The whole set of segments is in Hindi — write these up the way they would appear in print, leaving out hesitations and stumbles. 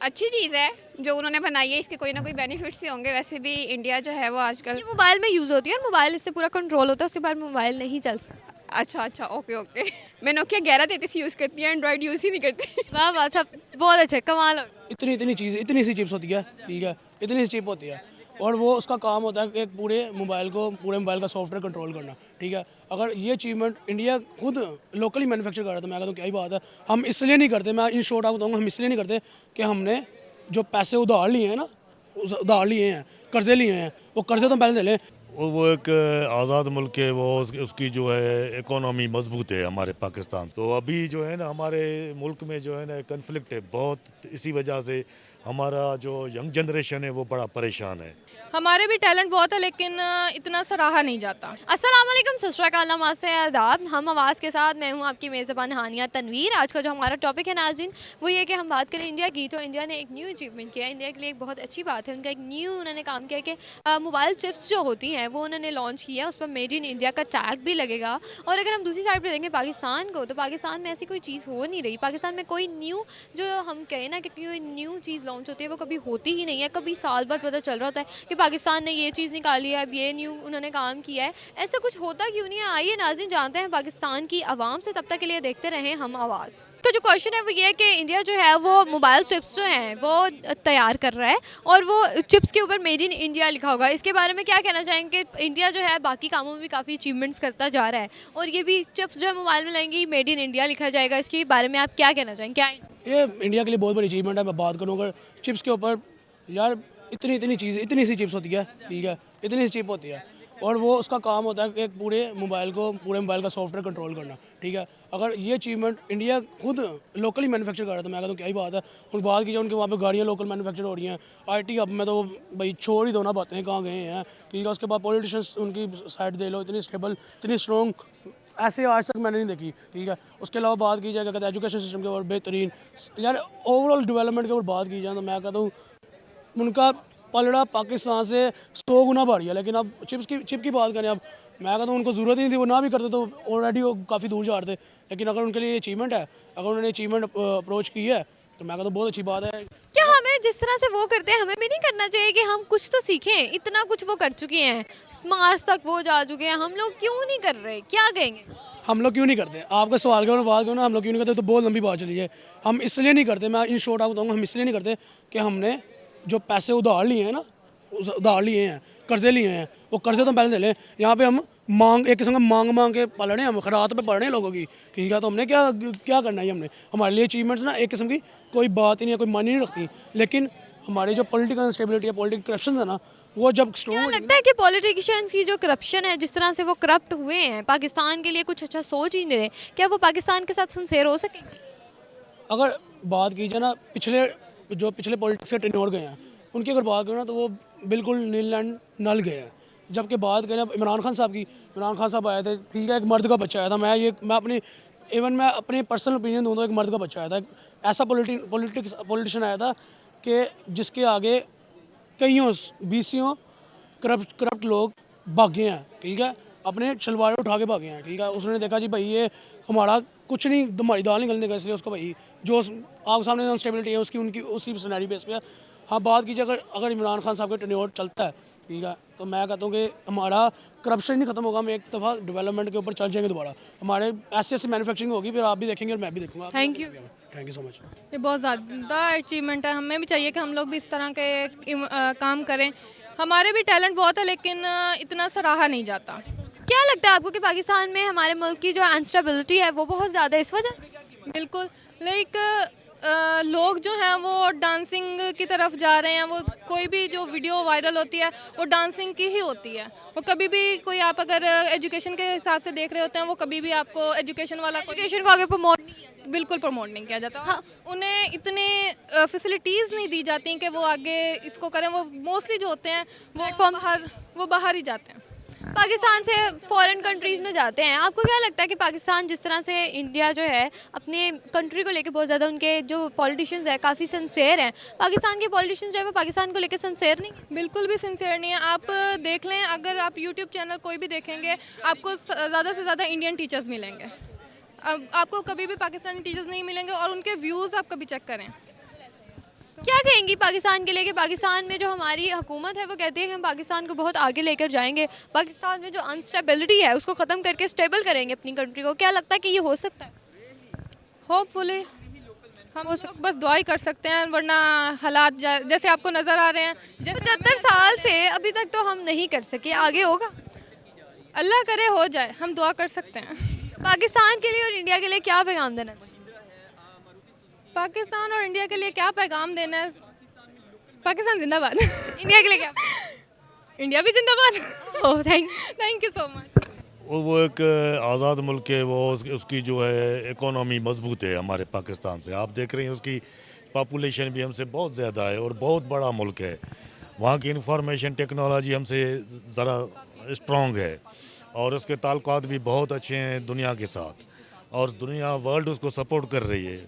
अच्छी चीज़ है जो उन्होंने बनाई है, इसके कोई ना कोई बेनिफिट्स ही होंगे। वैसे भी इंडिया जो है वो आजकल। ये मोबाइल में यूज़ होती है और मोबाइल इससे पूरा कंट्रोल होता है, उसके बाद मोबाइल नहीं चल सकता। अच्छा अच्छा, ओके ओके। मैं नोकिया 1133 यूज़ करती हूँ, एंड्रॉयड यूज़ ही नहीं करती। वाह वाह, सब बहुत अच्छे, कमाल हो गया। इतनी इतनी चीज़ इतनी सी चिप्स होती है, ठीक है, इतनी सी चिप होती है और वो उसका काम होता है कि एक पूरे मोबाइल का सॉफ्टवेयर कंट्रोल करना, ठीक है। अगर ये अचीवमेंट इंडिया खुद लोकली मैन्युफैक्चर कर रहा था, मैं कहता हूँ क्या ही बात है। हम इसलिए नहीं करते, मैं इन शॉर्ट आपको बताऊँगा, हम इसलिए नहीं करते कि हमने जो पैसे उधार लिए हैं ना, उधार लिए हैं, कर्जे लिए हैं, वो कर्जे तो पहले दे लें। वो एक आज़ाद मुल्क है, वो उसकी जो है इकोनॉमी मजबूत है हमारे पाकिस्तान से। तो अभी जो है ना हमारे मुल्क में जो है ना कन्फ्लिक्ट है बहुत, इसी वजह से हमारा जो यंग जनरेशन है वो बड़ा परेशान है। हमारे भी टैलेंट बहुत है लेकिन इतना सराहा नहीं जाता। अस्सलाम वालेकुम, सत श्री अकाल, नमस्ते, आदाब। हम आवाज़ के साथ मैं हूं आपकी मेज़बान हानिया तनवीर। आज का जो हमारा टॉपिक है नाज़रीन, वो ये कि हम बात करें इंडिया की। तो इंडिया ने एक न्यू अचीवमेंट किया, इंडिया के लिए एक बहुत अच्छी बात है। उनका एक न्यू उन्होंने काम किया कि मोबाइल चिप्स जो होती हैं वो उन्होंने लॉन्च किया, उस पर मेड इन इंडिया का टैग भी लगेगा। और अगर हम दूसरी साइड पर देखें पाकिस्तान को, तो पाकिस्तान में ऐसी कोई चीज़ हो नहीं रही। पाकिस्तान में कोई न्यू, जो हम कहें ना कि कोई न्यू चीज़ लॉन्च होती है, वो कभी होती ही नहीं है। कभी साल बाद पता चल रहा होता है कि पाकिस्तान ने ये चीज़ निकाली है, अब ये न्यू उन्होंने काम किया है। ऐसा कुछ होता क्यों नहीं है? आइए नाज़रीन जानते हैं पाकिस्तान की आवाम से। तब तक के लिए देखते रहें हम आवाज़। तो जो क्वेश्चन है वो ये कि इंडिया जो है वो मोबाइल चिप्स जो हैं वो तैयार कर रहा है और वो चिप्स के ऊपर मेड इन इंडिया लिखा होगा। इसके बारे में क्या कहना चाहेंगे? इंडिया जो है बाकी कामों में भी काफ़ी अचीवमेंट्स करता जा रहा है और ये भी चिप्स जो है मोबाइल में लाएंगे, मेड इन इंडिया लिखा जाएगा। इसके बारे में आप क्या कहना चाहेंगे? क्या ये इंडिया के लिए बहुत बड़ी अचीवमेंट है। मैं बात करूँ अगर चिप्स के ऊपर, यार इतनी सी चिप्स होती है, ठीक है, इतनी सी चिप होती है और वो उसका काम होता है कि एक पूरे मोबाइल का सॉफ्टवेयर कंट्रोल करना, ठीक है। अगर ये अचीवमेंट इंडिया खुद लोकली मैन्युफैक्चर कर रहा था, मैं कहता हूँ क्या ही बात है। उन बात की जाए उनके वहाँ पे गाड़ियाँ लोकल मैन्युफैक्चर हो रही हैं। IT हब में तो भाई छोड़ ही दो ना, बातें कहाँ गए हैं, ठीक है। उसके बाद पॉलिटिशियंस उनकी साइड दे लो, इतनी स्टेबल, इतनी स्ट्रॉन्ग ऐसे आज तक मैंने नहीं देखी, ठीक है। उसके अलावा बात की जाए क्या कहते हैं एजुकेशन सिस्टम के ऊपर बेहतरीन, यार ओवरऑल डेवलपमेंट के ऊपर बात की जाए तो मैं कहता हूँ उनका पलड़ा पाकिस्तान से 100 गुना बढ़ गया। लेकिन अब चिप की बात करें, अब मैं कहता हूँ उनको ज़रूरत ही नहीं थी, वो ना भी करते तो ऑलरेडी वो काफ़ी दूर जा रहे थे। लेकिन अगर उनके लिए अचीवमेंट है, अगर उन्होंने अचीवमेंट अप्रोच की है, तो मैं कहता हूँ बहुत अच्छी बात है। क्या हमें जिस तरह से वो करते हैं हमें भी नहीं करना चाहिए कि हम कुछ तो सीखें? इतना कुछ वो कर चुके हैं, मार्स तक वो जा चुके हैं, हम लोग क्यों नहीं कर रहे? क्या कहेंगे? हम लोग क्यों नहीं करते? आपका सवाल के ऊपर बात करूँ ना, हम लोग क्यों नहीं करते, तो बहुत लंबी बात चली है। हम इसलिए नहीं करते, मैं इन शॉर्ट आपको बताऊँगा, हम इसलिए नहीं करते कि हमने जो पैसे उधार लिए हैं ना, उधार लिए हैं, कर्जे लिए हैं, वो कर्जे तो पहले दे लें। यहाँ पे हम एक किस्म का मांग के पल रहे हैं, हम खरात पे पढ़ रहे हैं लोगों की, ठीक है। तो हमने क्या क्या करना है? हमने हमारे लिए अचीवमेंट्स ना एक किस्म की कोई बात ही नहीं है, कोई मायने नहीं रखती। लेकिन हमारी जो पॉलिटिकल इंस्टेबिलिटी है, पॉलिटिकल करप्शन है ना, वो जब क्या स्ट्रॉन्ग लगता है कि पॉलिटिशियंस की जो करप्शन है, जिस तरह से वो करप्ट हुए हैं, पाकिस्तान के लिए कुछ अच्छा सोच ही नहीं रहे, क्या वो पाकिस्तान के साथ सिंसेयर हो सकेंगे? अगर बात की जाए ना पिछले पॉलिटिक्स के टेन्योर गए हैं, उनकी अगर बात करें ना, तो वो बिल्कुल नील एंड नल गए हैं। जबकि बात करें इमरान खान साहब की, इमरान खान साहब आए थे, ठीक है, एक मर्द का बच्चा आया था। मैं अपनी पर्सनल ओपिनियन दूँ तो एक मर्द का बच्चा आया था। ऐसा पॉलिटिशियन आया था कि जिसके आगे कईयों बीसियों करप्ट लोग भागे हैं, ठीक है, अपने शलवारें उठा के भागे हैं, ठीक है। उसने देखा जी भाई ये हमारा कुछ नहीं, हमारी दाल नहीं गलने का, इसलिए उसको भाई जो आपके सामने अनस्टेबिलिटी है उसकी उनकी उसी सिनेरियो बेस पे। हाँ, बात कीजिए अगर इमरान खान साहब का टेन्योर चलता है, ठीक है, तो मैं कहता हूँ कि हमारा करप्शन नहीं खत्म होगा, हम एक दफ़ा डेवलपमेंट के ऊपर चल जाएंगे दोबारा। हमारे ऐसी मैन्युफैक्चरिंग होगी, फिर आप भी देखेंगे और मैं भी देखूँगा। Thank you. Thank you so much. ये बहुत ज़्यादा अचीवमेंट है, हमें भी चाहिए कि हम लोग भी इस तरह के काम करें। हमारे भी टैलेंट बहुत है लेकिन इतना सराहा नहीं जाता। क्या लगता है आपको कि पाकिस्तान में हमारे मुल्क की जो अनस्टेबिलिटी है वो बहुत ज़्यादा इस वजह से? बिल्कुल, लाइक लोग जो हैं वो डांसिंग की तरफ जा रहे हैं। वो कोई भी जो वीडियो वायरल होती है वो डांसिंग की ही होती है। वो कभी भी कोई, आप अगर एजुकेशन के हिसाब से देख रहे होते हैं, वो कभी भी आपको एजुकेशन वाला एजुकेशन को आगे प्रमोट नहीं किया जाता। बिल्कुल प्रमोट नहीं किया जाता। हाँ, उन्हें इतनी फैसिलिटीज़ नहीं दी जाती कि वो आगे इसको करें। वो मोस्टली जो होते हैं वो बाहर ही जाते हैं। पाकिस्तान से फॉरेन कंट्रीज़ में जाते हैं। आपको क्या लगता है कि पाकिस्तान जिस तरह से इंडिया जो है अपने कंट्री को लेके बहुत ज़्यादा, उनके जो पॉलिटिशियंस है काफ़ी सिंसेयर हैं, पाकिस्तान के पॉलिटिशियंस जो है वो पाकिस्तान को लेके सिंसेयर नहीं है? बिल्कुल भी सिंसियर नहीं है। आप देख लें, अगर आप यूट्यूब चैनल कोई भी देखेंगे, आपको ज़्यादा से ज़्यादा इंडियन टीचर्स मिलेंगे। अब आपको कभी भी पाकिस्तानी टीचर्स नहीं मिलेंगे और उनके व्यूज़ आप कभी चेक करें। क्या कहेंगी पाकिस्तान के लिए कि पाकिस्तान में जो हमारी हुकूमत है वो कहती है कि हम पाकिस्तान को बहुत आगे लेकर जाएंगे, पाकिस्तान में जो अनस्टेबिलिटी है उसको ख़त्म करके स्टेबल करेंगे अपनी कंट्री को, क्या लगता है कि ये हो सकता है? होपफुली हम लोग बस दुआ ही कर सकते हैं, वरना हालात जैसे आपको नज़र आ रहे हैं, जैसे 75 साल से अभी तक तो हम नहीं कर सके, आगे होगा? अल्लाह करे हो जाए, हम दुआ कर सकते हैं। पाकिस्तान के लिए और इंडिया के लिए क्या पैगाम देना चाहिए? पाकिस्तान और इंडिया के लिए क्या पैगाम देना है? पाकिस्तान जिंदाबाद। इंडिया के लिए क्या? इंडिया भी जिंदाबाद। Oh thank you so much. वो एक आज़ाद मुल्क है, वो उसकी जो है इकोनॉमी मजबूत है हमारे पाकिस्तान से। आप देख रहे हैं उसकी पॉपुलेशन भी हमसे बहुत ज़्यादा है और बहुत बड़ा मुल्क है। वहाँ की इंफॉर्मेशन टेक्नोलॉजी हमसे ज़रा स्ट्रॉन्ग है और उसके ताल्लुकात भी बहुत अच्छे हैं दुनिया के साथ, और दुनिया वर्ल्ड उसको सपोर्ट कर रही है।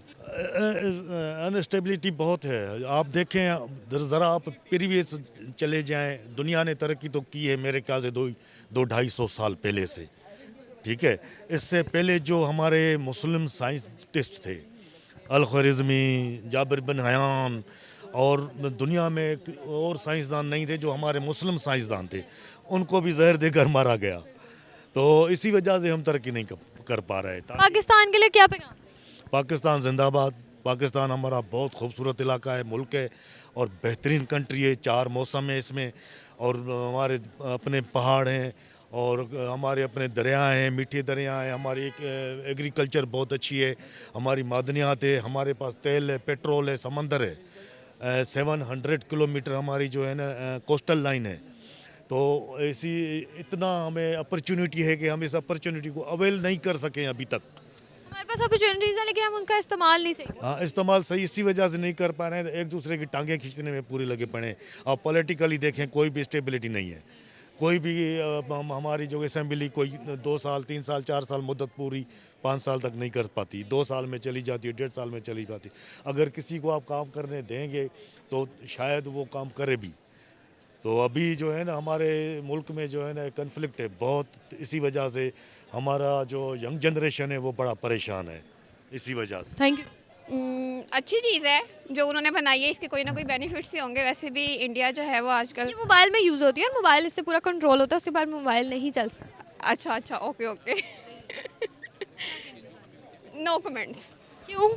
अनस्टेबिलिटी बहुत है। आप देखें ज़रा, आप प्रीवियस चले जाएं, दुनिया ने तरक्की तो की है मेरे ख्याल से 200-250 साल पहले से, ठीक है। इससे पहले जो हमारे मुस्लिम साइंटिस्ट थे, अल-ख्वारिज़मी, जाबिर बिन हयान, और दुनिया में और साइंसदान नहीं थे जो हमारे मुस्लिम साइंसदान थे, उनको भी जहर देकर मारा गया। तो इसी वजह से हम तरक्की नहीं कर पा रहे। पाकिस्तान के लिए क्या पैगाम? पाकिस्तान जिंदाबाद। पाकिस्तान हमारा बहुत खूबसूरत इलाका है, मुल्क है और बेहतरीन कंट्री है। 4 मौसम है इसमें, और हमारे अपने पहाड़ हैं और हमारे अपने दरिया हैं, मीठे दरिया हैं। हमारी एग्रीकल्चर बहुत अच्छी है, हमारी मादनियात है, हमारे पास तेल है, पेट्रोल है, समंदर है। 700 किलोमीटर हमारी जो है ना कोस्टल लाइन है। तो ऐसी इतना हमें अपॉर्चुनिटी है कि हम इस अपॉर्चुनिटी को अवेल नहीं कर सकें अभी तक। हमारे पास अपॉर्चुनिटीज़ है लेकिन हम उनका इस्तेमाल नहीं सही कर। हाँ, इस्तेमाल सही इसी वजह से नहीं कर पा रहे हैं, एक दूसरे की टांगें खींचने में पूरे लगे पड़े हैं। और पॉलिटिकली देखें, कोई भी स्टेबिलिटी नहीं है। कोई भी हमारी जो असेंबली कोई 2 साल 3 साल 4 साल मुद्दत पूरी 5 साल तक नहीं कर पाती, 2 साल में चली जाती है, 1.5 साल में चली जाती। अगर किसी को आप काम करने देंगे तो शायद वो काम करे भी। तो अभी जो है ना हमारे मुल्क में जो है ना कन्फ्लिक्ट है बहुत, इसी वजह से हमारा जो यंग जनरेशन है वो बड़ा परेशान है इसी वजह से। Thank you. अच्छी चीज़ है जो उन्होंने बनाई है, इसके कोई ना कोई बेनिफिट्स ही होंगे। वैसे भी इंडिया जो है वो आजकल ये मोबाइल में यूज़ होती है और मोबाइल इससे पूरा कंट्रोल होता है, उसके बाद मोबाइल नहीं चल सकता। अच्छा ओके ओके। No comments. क्यों?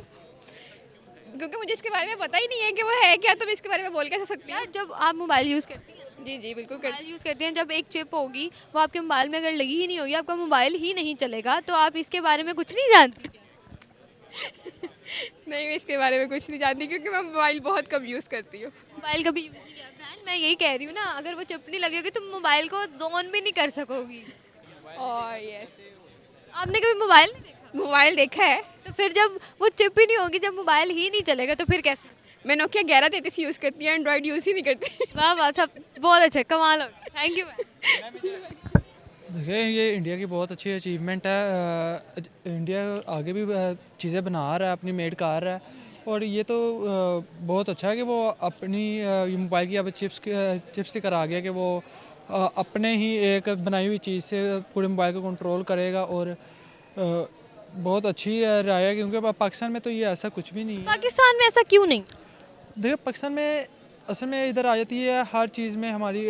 क्योंकि मुझे इसके बारे में पता ही नहीं है कि वो है क्या, तो मैं इसके बारे में बोल कैसे सकती हूँ। यार जब आप मोबाइल यूज़ करती हैं, जी बिल्कुल मोबाइल यूज़ करते हैं, जब एक चिप होगी वो आपके मोबाइल में अगर लगी ही नहीं होगी, आपका मोबाइल ही नहीं चलेगा, तो आप इसके बारे में कुछ नहीं जानती? नहीं, मैं इसके बारे में कुछ नहीं जानती क्योंकि मैं मोबाइल बहुत कम यूज़ करती हूँ। मोबाइल कभी यूज़ नहीं किया बहन, मैं यही कह रही हूँ ना, अगर वो चिप नहीं लगी होगी तुम मोबाइल को ऑन भी नहीं कर सकोगी। और यस, आपने कभी मोबाइल नहीं देखा? मोबाइल देखा है। तो फिर जब वो चिप ही नहीं होगी, जब मोबाइल ही नहीं चलेगा, तो फिर कैसे? मैं नोकिया 1133 यूज़ करती हूँ, एंड्रॉइड यूज़ ही नहीं करती। वाह वाह, सब बहुत अच्छा, कमाल हो गया। Thank you. देखिए, ये इंडिया की बहुत अच्छी अचीवमेंट है। इंडिया आगे भी चीज़ें बना रहा है, अपनी मेड कर रहा है, और ये तो बहुत अच्छा है कि वो अपनी मोबाइल की अब चिप्स लेकर आ गया कि वो अपने ही एक बनाई हुई चीज़ से पूरे मोबाइल को कंट्रोल करेगा। और बहुत अच्छी राय है, क्योंकि पाकिस्तान में तो ये ऐसा कुछ भी नहीं है। पाकिस्तान में ऐसा क्यों नहीं? देखिए, पाकिस्तान में असल में इधर आ जाती है हर चीज़ में, हमारी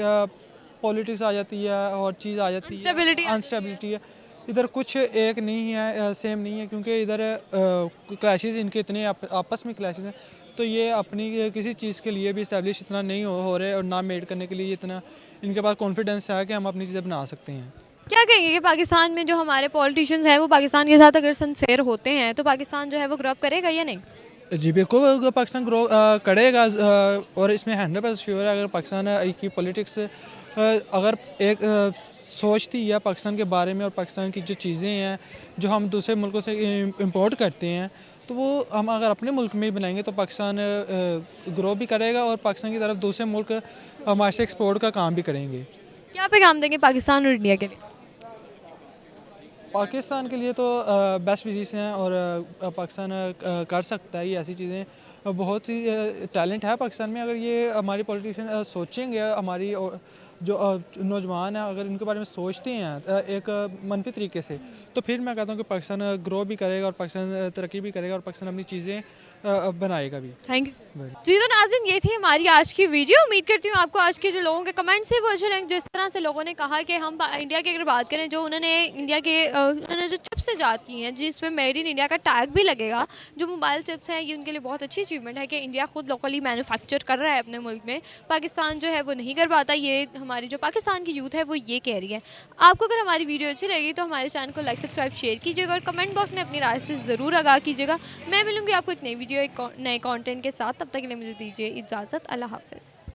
पॉलिटिक्स आ जाती है और चीज़ आ जाती है, अनस्टेबिलिटी है। इधर कुछ एक नहीं है, सेम नहीं है, क्योंकि इधर क्लैशेस इनके इतने आपस में क्लैशेस हैं, तो ये अपनी किसी चीज़ के लिए भी इस्टेब्लिश इतना नहीं हो रहे और ना मेड करने के लिए इतना इनके पास कॉन्फिडेंस है कि हम अपनी चीज़ें बना सकते हैं। क्या कहेंगे कि पाकिस्तान में जो हमारे पॉलिटिशियंस हैं वो पाकिस्तान के साथ अगर सिंसेयर होते हैं तो पाकिस्तान जो है वो ग्रो करेगा या नहीं? जी बिल्कुल, पाकिस्तान ग्रो करेगा, और इसमें 100% श्योर है। अगर पाकिस्तान की पॉलिटिक्स अगर एक सोचती है पाकिस्तान के बारे में, और पाकिस्तान की जो चीज़ें हैं जो हम दूसरे मुल्कों से इंपोर्ट करते हैं, तो वो हम अगर अपने मुल्क में ही बनाएंगे तो पाकिस्तान ग्रो भी करेगा, और पाकिस्तान की तरफ दूसरे मुल्क हमारे से एक्सपोर्ट का काम भी करेंगे। क्या पैगाम देंगे पाकिस्तान और इंडिया के लिए? पाकिस्तान के लिए तो बेस्ट विशेस हैं, और पाकिस्तान कर सकता है ये ऐसी चीज़ें। बहुत ही टैलेंट है पाकिस्तान में। अगर ये हमारी पॉलिटिशियन सोचेंगे, हमारी जो नौजवान हैं अगर इनके बारे में सोचते हैं एक मनफी तरीके से, तो फिर मैं कहता हूँ कि पाकिस्तान ग्रो भी करेगा और पाकिस्तान तरक्की भी करेगा और पाकिस्तान अपनी चीज़ें बनाएगा भी। Thank you. जी तो नाज़रीन, ये थी हमारी आज की वीडियो। उम्मीद करती हूँ आपको आज के जो लोगों के कमेंट्स हैं वो अच्छे लगे। जिस तरह से लोगों ने कहा कि हम इंडिया की अगर बात करें, जो उन्होंने इंडिया के उन्होंने जो चिप्स जाती हैं जिस पे मेड इन इंडिया का टैग भी लगेगा, जो मोबाइल चिप्स हैं, ये उनके लिए बहुत अच्छी अचीवमेंट है कि इंडिया खुद लोकली मैन्युफैक्चर कर रहा है अपने मुल्क में। पाकिस्तान जो है वो नहीं कर पाता। ये हमारी जो पाकिस्तान की यूथ है वो ये कह रही है। आपको अगर हमारी वीडियो अच्छी लगी तो हमारे चैनल को लाइक, सब्सक्राइब, शेयर कीजिएगा और कमेंट बॉक्स में अपनी राय से ज़रूर आगाह कीजिएगा। मैं मिलूंगी आपको एक नई वीडियो, एक नए कंटेंट के साथ। तब तक के लिए मुझे दीजिए इजाज़त। अल्लाह हाफ़िज़।